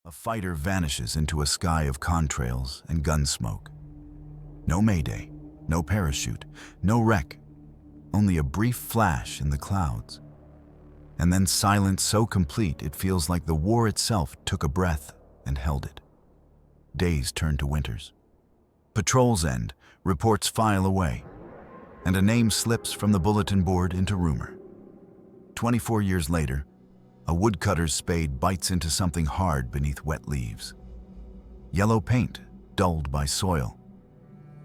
A fighter vanishes into a sky of contrails and gun smoke. No mayday, no parachute, no wreck, only a brief flash in the clouds. And then silence so complete it feels like the war itself took a breath and held it. Days turn to winters. Patrols end, reports file away, and a name slips from the bulletin board into rumor. 24 years later, a woodcutter's spade bites into something hard beneath wet leaves. Yellow paint, dulled by soil.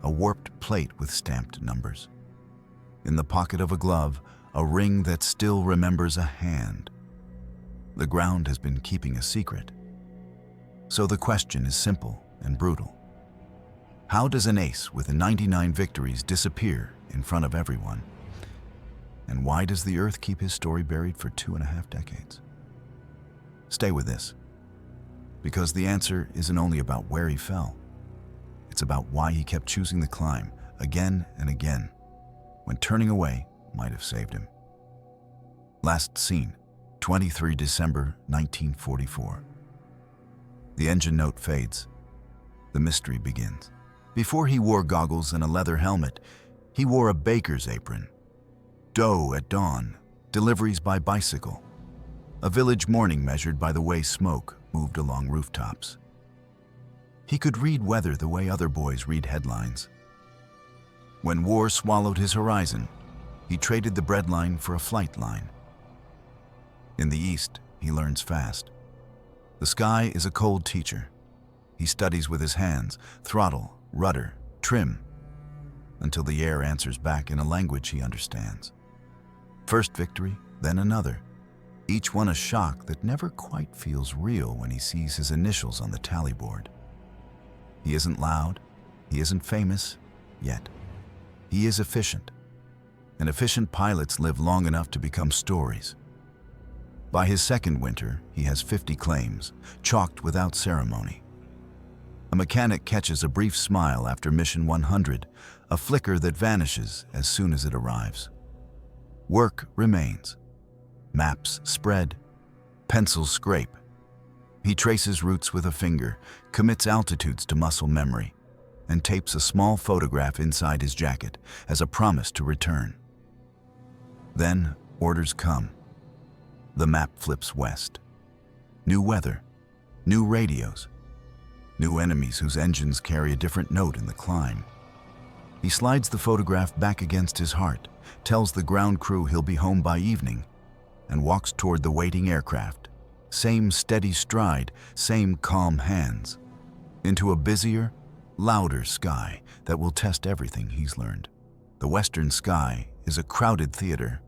A warped plate with stamped numbers. In the pocket of a glove, a ring that still remembers a hand. The ground has been keeping a secret. So the question is simple and brutal. How does an ace with 99 victories disappear in front of everyone? And why does the Earth keep his story buried for 2.5 decades? Stay with this, because the answer isn't only about where he fell. It's about why he kept choosing the climb again and again, when turning away might have saved him. Last seen, 23 December 1944. The engine note fades. The mystery begins. Before he wore goggles and a leather helmet, he wore a baker's apron. Dough at dawn, deliveries by bicycle. A village morning measured by the way smoke moved along rooftops. He could read weather the way other boys read headlines. When war swallowed his horizon, he traded the breadline for a flight line. In the East, he learns fast. The sky is a cold teacher. He studies with his hands, throttle, rudder, trim, until the air answers back in a language he understands. First victory, then another. Each one a shock that never quite feels real when he sees his initials on the tally board. He isn't loud, he isn't famous, yet. He is efficient. And efficient pilots live long enough to become stories. By his second winter, he has 50 claims, chalked without ceremony. A mechanic catches a brief smile after mission 100, a flicker that vanishes as soon as it arrives. Work remains. Maps spread, pencils scrape. He traces routes with a finger, commits altitudes to muscle memory, and tapes a small photograph inside his jacket as a promise to return. Then orders come. The map flips west. New weather, new radios, new enemies whose engines carry a different note in the climb. He slides the photograph back against his heart, tells the ground crew he'll be home by evening, and walks toward the waiting aircraft. Same steady stride, same calm hands, into a busier, louder sky that will test everything he's learned. The western sky is a crowded theater.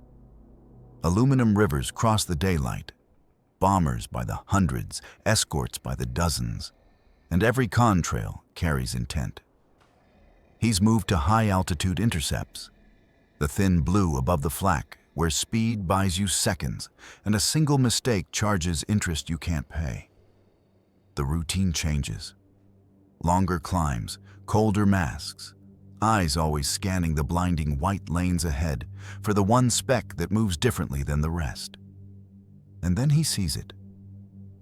Aluminum rivers cross the daylight, bombers by the hundreds, escorts by the dozens, and every contrail carries intent. He's moved to high-altitude intercepts, the thin blue above the flak, where speed buys you seconds and a single mistake charges interest you can't pay. The routine changes. Longer climbs, colder masks, eyes always scanning the blinding white lanes ahead for the one speck that moves differently than the rest. And then he sees it.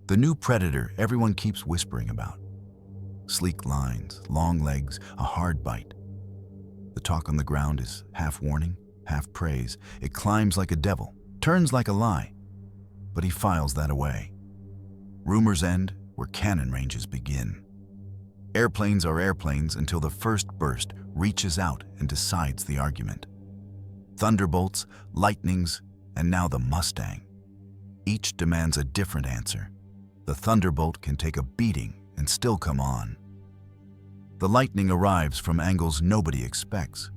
The new predator everyone keeps whispering about. Sleek lines, long legs, a hard bite. The talk on the ground is half warning, half praise. It climbs like a devil, turns like a lie, but he files that away. Rumors end where cannon ranges begin. Airplanes are airplanes until the first burst reaches out and decides the argument. Thunderbolts, lightnings, and now the Mustang. Each demands a different answer. The Thunderbolt can take a beating and still come on. The lightning arrives from angles nobody expects.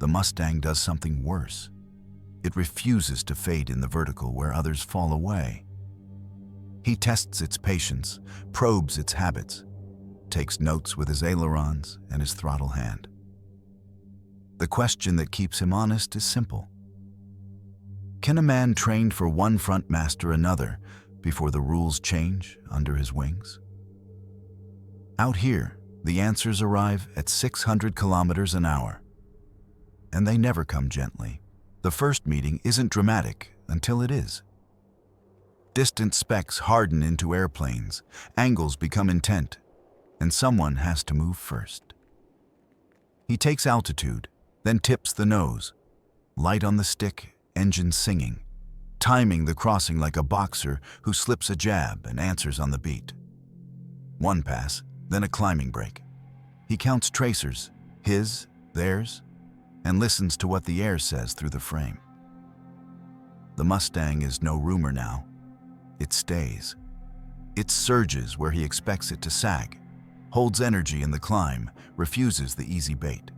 The Mustang does something worse. It refuses to fade in the vertical where others fall away. He tests its patience, probes its habits, takes notes with his ailerons and his throttle hand. The question that keeps him honest is simple. Can a man trained for one front master another before the rules change under his wings? Out here, the answers arrive at 600 kilometers an hour. And they never come gently. The first meeting isn't dramatic until it is. Distant specks harden into airplanes, angles become intent, and someone has to move first. He takes altitude, then tips the nose, light on the stick, engine singing, timing the crossing like a boxer who slips a jab and answers on the beat. One pass, then a climbing break. He counts tracers, his, theirs, and listens to what the air says through the frame. The Mustang is no rumor now. It stays. It surges where he expects it to sag, holds energy in the climb, refuses the easy bait.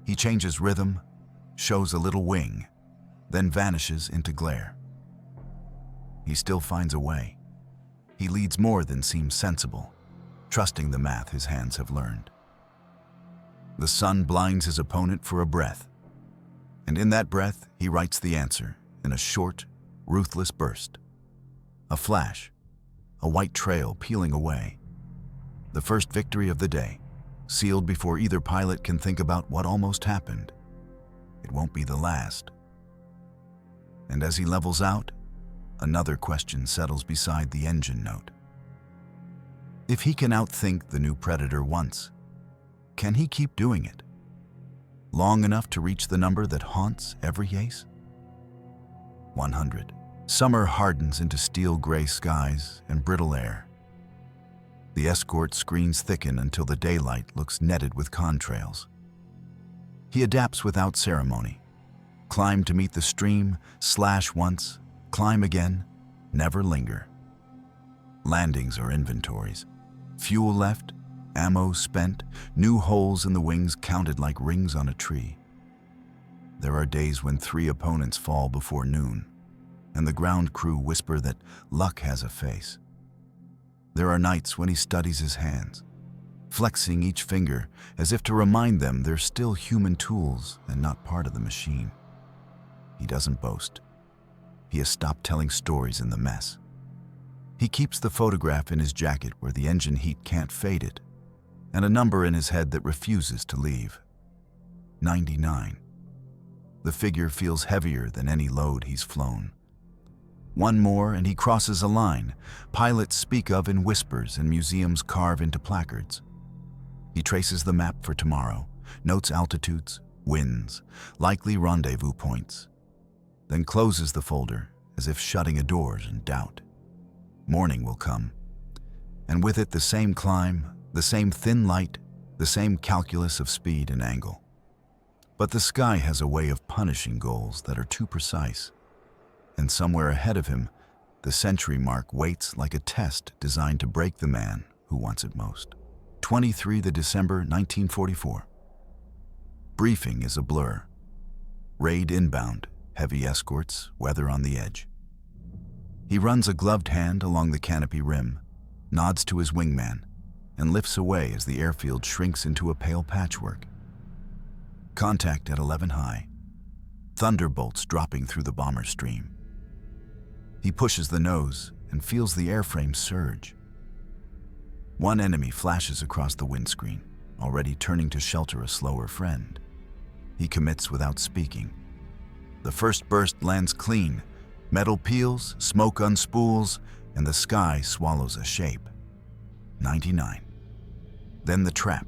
He changes rhythm, shows a little wing, then vanishes into glare. He still finds a way. He leads more than seems sensible, trusting the math his hands have learned. The sun blinds his opponent for a breath, and in that breath he writes the answer in a short, ruthless burst. A flash, a white trail peeling away. The first victory of the day, sealed before either pilot can think about what almost happened. It won't be the last. And as he levels out, another question settles beside the engine note. If he can outthink the new Predator once, can he keep doing it? Long enough to reach the number that haunts every ace? 100. Summer hardens into steel-gray skies and brittle air. The escort screens thicken until the daylight looks netted with contrails. He adapts without ceremony. Climb to meet the stream, slash once, climb again, never linger. Landings are inventories. Fuel left, ammo spent, new holes in the wings counted like rings on a tree. There are days when 3 opponents fall before noon, and the ground crew whisper that luck has a face. There are nights when he studies his hands, flexing each finger as if to remind them they're still human tools and not part of the machine. He doesn't boast. He has stopped telling stories in the mess. He keeps the photograph in his jacket where the engine heat can't fade it, and a number in his head that refuses to leave. 99. The figure feels heavier than any load he's flown. One more and he crosses a line pilots speak of in whispers and museums carve into placards. He traces the map for tomorrow, notes altitudes, winds, likely rendezvous points, then closes the folder as if shutting a door in doubt. Morning will come, and with it the same climb, the same thin light, the same calculus of speed and angle. But the sky has a way of punishing goals that are too precise. And somewhere ahead of him, the century mark waits like a test designed to break the man who wants it most. 23 December 1944. Briefing is a blur. Raid inbound, heavy escorts, weather on the edge. He runs a gloved hand along the canopy rim, nods to his wingman, and lifts away as the airfield shrinks into a pale patchwork. Contact at 11 high. Thunderbolts dropping through the bomber stream. He pushes the nose and feels the airframe surge. One enemy flashes across the windscreen, already turning to shelter a slower friend. He commits without speaking. The first burst lands clean. Metal peels, smoke unspools, and the sky swallows a shape. 99. Then the trap.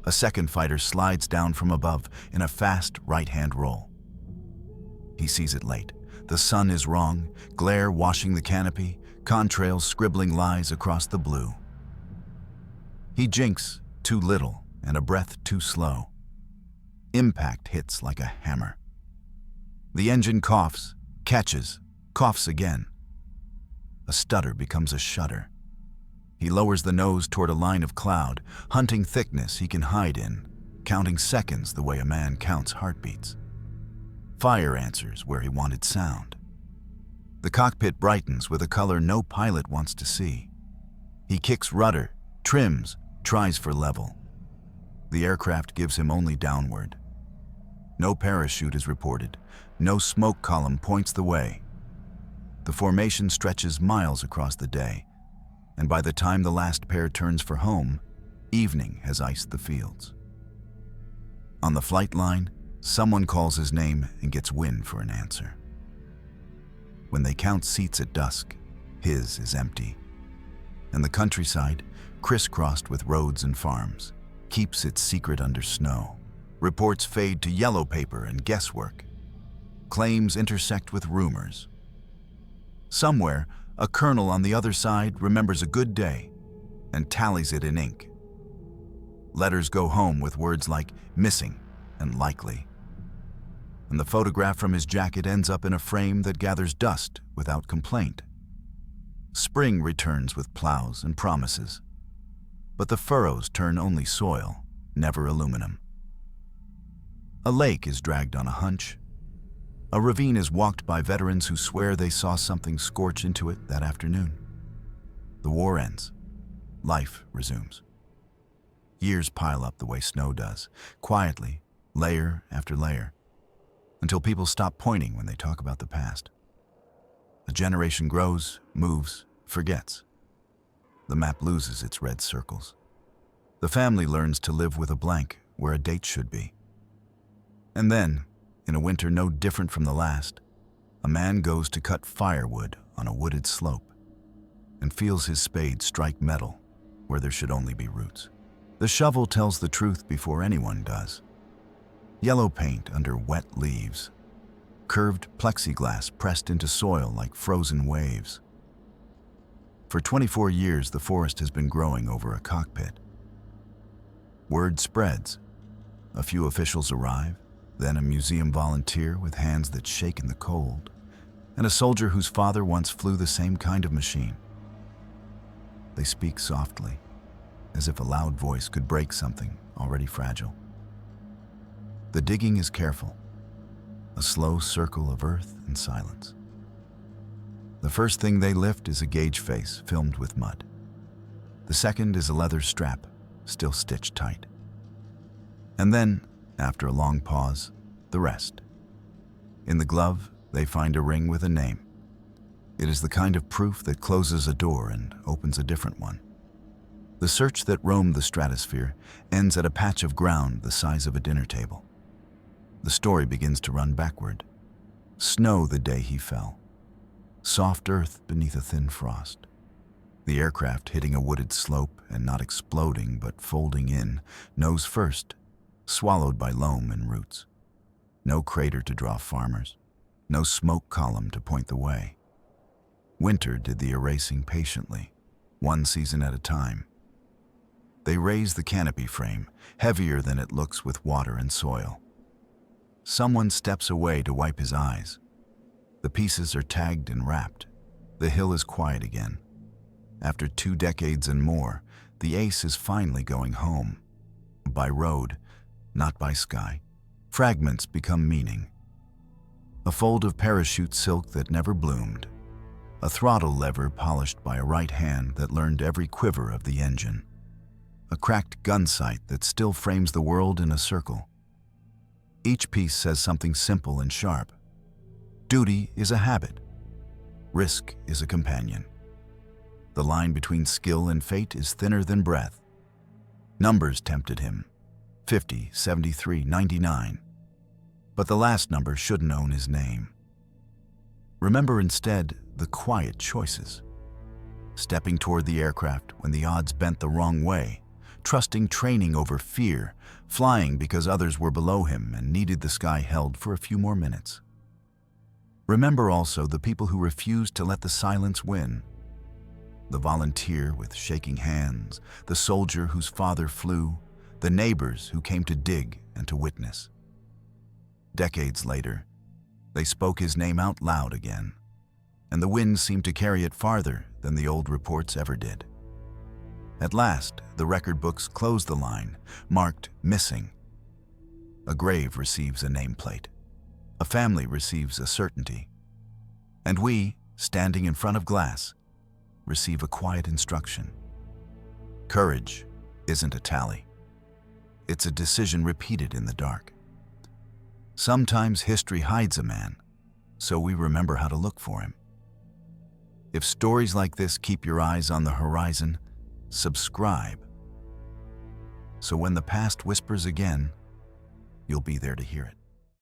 A second fighter slides down from above in a fast right-hand roll. He sees it late. The sun is wrong, glare washing the canopy, contrails scribbling lies across the blue. He jinks too little and a breath too slow. Impact hits like a hammer. The engine coughs, catches, coughs again. A stutter becomes a shudder. He lowers the nose toward a line of cloud, hunting thickness he can hide in, counting seconds the way a man counts heartbeats. Fire answers where he wanted sound. The cockpit brightens with a color no pilot wants to see. He kicks rudder, trims, tries for level. The aircraft gives him only downward. No parachute is reported. No smoke column points the way. The formation stretches miles across the day, and by the time the last pair turns for home, evening has iced the fields. On the flight line, someone calls his name and gets wind for an answer. When they count seats at dusk, his is empty. And the countryside, crisscrossed with roads and farms, keeps its secret under snow. Reports fade to yellow paper and guesswork. Claims intersect with rumors. Somewhere, a colonel on the other side remembers a good day and tallies it in ink. Letters go home with words like missing and likely. And the photograph from his jacket ends up in a frame that gathers dust without complaint. Spring returns with plows and promises. But the furrows turn only soil, never aluminum. A lake is dragged on a hunch. A ravine is walked by veterans who swear they saw something scorch into it that afternoon. The war ends. Life resumes. Years pile up the way snow does, quietly, layer after layer, until people stop pointing when they talk about the past. A generation grows, moves, forgets. The map loses its red circles. The family learns to live with a blank where a date should be. And then, in a winter no different from the last, a man goes to cut firewood on a wooded slope and feels his spade strike metal where there should only be roots. The shovel tells the truth before anyone does. Yellow paint under wet leaves, curved plexiglass pressed into soil like frozen waves. For 24 years, the forest has been growing over a cockpit. Word spreads. A few officials arrive, then a museum volunteer with hands that shake in the cold, and a soldier whose father once flew the same kind of machine. They speak softly, as if a loud voice could break something already fragile. The digging is careful, a slow circle of earth and silence. The first thing they lift is a gauge face filmed with mud. The second is a leather strap, still stitched tight. And then, after a long pause, the rest. In the glove, they find a ring with a name. It is the kind of proof that closes a door and opens a different one. The search that roamed the stratosphere ends at a patch of ground the size of a dinner table. The story begins to run backward. Snow the day he fell. Soft earth beneath a thin frost. The aircraft hitting a wooded slope and not exploding but folding in, nose first, swallowed by loam and roots. No crater to draw farmers. No smoke column to point the way. Winter did the erasing patiently, one season at a time. They raise the canopy frame, heavier than it looks with water and soil. Someone steps away to wipe his eyes. The pieces are tagged and wrapped. The hill is quiet again. After 2 decades and more, the ace is finally going home. By road, not by sky. Fragments become meaning. A fold of parachute silk that never bloomed. A throttle lever polished by a right hand that learned every quiver of the engine. A cracked gun sight that still frames the world in a circle. Each piece says something simple and sharp. Duty is a habit. Risk is a companion. The line between skill and fate is thinner than breath. Numbers tempted him. 50, 73, 99. But the last number shouldn't own his name. Remember instead the quiet choices. Stepping toward the aircraft when the odds bent the wrong way, trusting training over fear, flying because others were below him and needed the sky held for a few more minutes. Remember also the people who refused to let the silence win. The volunteer with shaking hands, the soldier whose father flew, the neighbors who came to dig and to witness. Decades later, they spoke his name out loud again, and the wind seemed to carry it farther than the old reports ever did. At last, the record books close the line, marked missing. A grave receives a nameplate. A family receives a certainty. And we, standing in front of glass, receive a quiet instruction. Courage isn't a tally. It's a decision repeated in the dark. Sometimes history hides a man, so we remember how to look for him. If stories like this keep your eyes on the horizon, subscribe. So when the past whispers again, you'll be there to hear it.